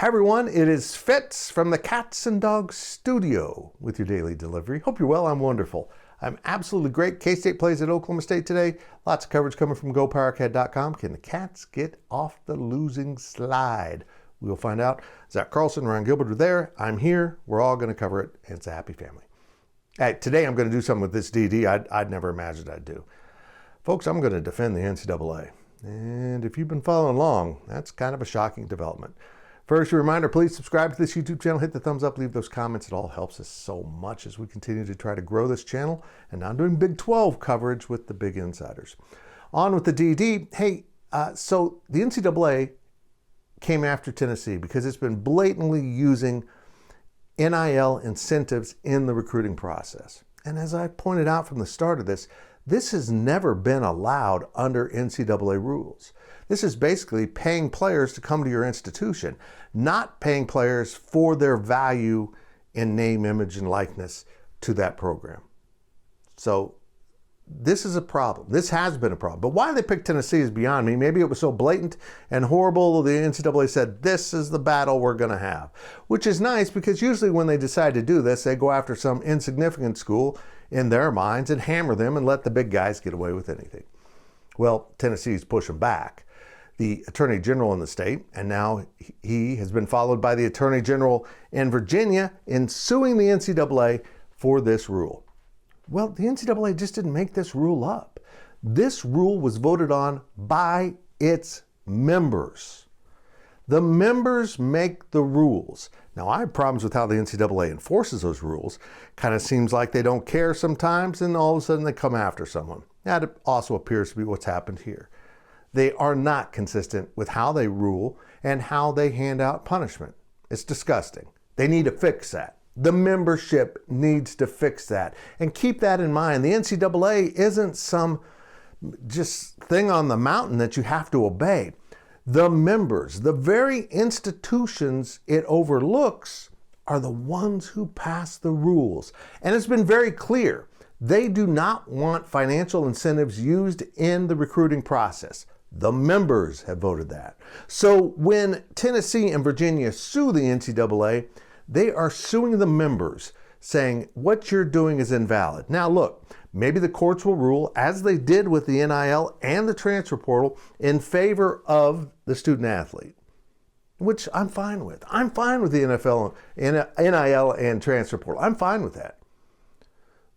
Hi everyone, it is Fitz from the Cats and Dogs Studio with your daily delivery. Hope you're well, I'm wonderful. I'm absolutely great. K-State plays at Oklahoma State today. Lots of coverage coming from GoPowercat.com. Can the Cats get off the losing slide? We'll find out. Zach Carlson, Ryan Gilbert are there. I'm here. We're all going to cover it, and it's a happy family. Hey, today I'm going to do something with this DD I'd never imagined I'd do. Folks, I'm going to defend the NCAA. And if you've been following along, that's kind of a shocking development. First, a reminder, please subscribe to this YouTube channel, hit the thumbs up, leave those comments. It all helps us so much as we continue to try to grow this channel. And now I'm doing Big 12 coverage with the big insiders. On with the DD. Hey, so the NCAA came after Tennessee because it's been blatantly using NIL incentives in the recruiting process. And as I pointed out from the start of this, this has never been allowed under NCAA rules. This is basically paying players to come to your institution, not paying players for their value in name, image, and likeness to that program. So this is a problem. This has been a problem. But why they picked Tennessee is beyond me. Maybe it was so blatant and horrible the NCAA said, this is the battle we're going to have. Which is nice because usually when they decide to do this, they go after some insignificant school in their minds and hammer them and let the big guys get away with anything. Well, Tennessee's pushing back. The Attorney General in the state, and now he has been followed by the Attorney General in Virginia in suing the NCAA for this rule. Well, the NCAA just didn't make this rule up. This rule was voted on by its members. The members make the rules. Now, I have problems with how the NCAA enforces those rules. Kind of seems like they don't care sometimes, and all of a sudden they come after someone. That also appears to be what's happened here. They are not consistent with how they rule and how they hand out punishment. It's disgusting. They need to fix that. The membership needs to fix that. And keep that in mind. The NCAA isn't some just thing on the mountain that you have to obey. The members, the very institutions it overlooks, are the ones who pass the rules. And it's been very clear. They do not want financial incentives used in the recruiting process. The members have voted that. So when Tennessee and Virginia sue the NCAA, they are suing the members, saying what you're doing is invalid. Now look, maybe the courts will rule, as they did with the NIL and the transfer portal, in favor of the student athlete, which I'm fine with. I'm fine with the NFL, NIL and transfer portal. I'm fine with that.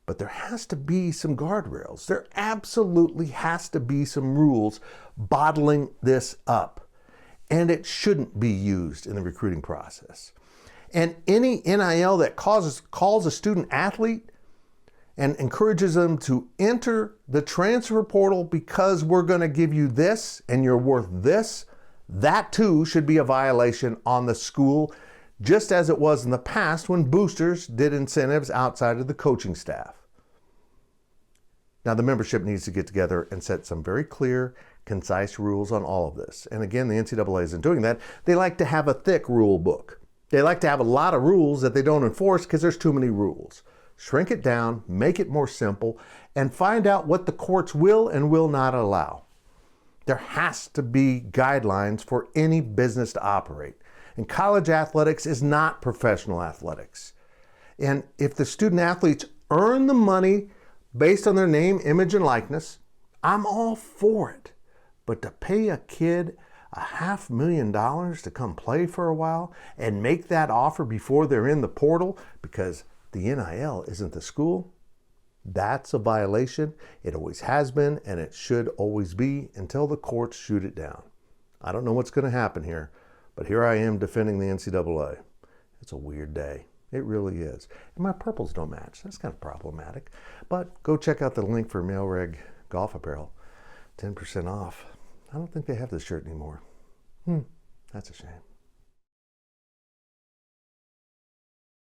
But there has to be some guardrails. There absolutely has to be some rules bottling this up. And it shouldn't be used in the recruiting process. And any NIL that calls a student athlete and encourages them to enter the transfer portal because we're going to give you this and you're worth this, that too should be a violation on the school, just as it was in the past when boosters did incentives outside of the coaching staff. Now, the membership needs to get together and set some very clear, concise rules on all of this. And again, the NCAA isn't doing that. They like to have a thick rule book. They like to have a lot of rules that they don't enforce because there's too many rules. Shrink it down, make it more simple, and find out what the courts will and will not allow. There has to be guidelines for any business to operate. And college athletics is not professional athletics. And if the student athletes earn the money based on their name, image, and likeness, I'm all for it. But to pay a kid $500,000 to come play for a while and make that offer before they're in the portal because the NIL isn't the school, that's a violation. It always has been, and it should always be until the courts shoot it down. I don't know what's going to happen here, but here I am defending the NCAA. It's a weird day. It really is. And my purples don't match. That's kind of problematic. But go check out the link for Mailreg golf apparel. 10% off. I don't think they have this shirt anymore. That's a shame.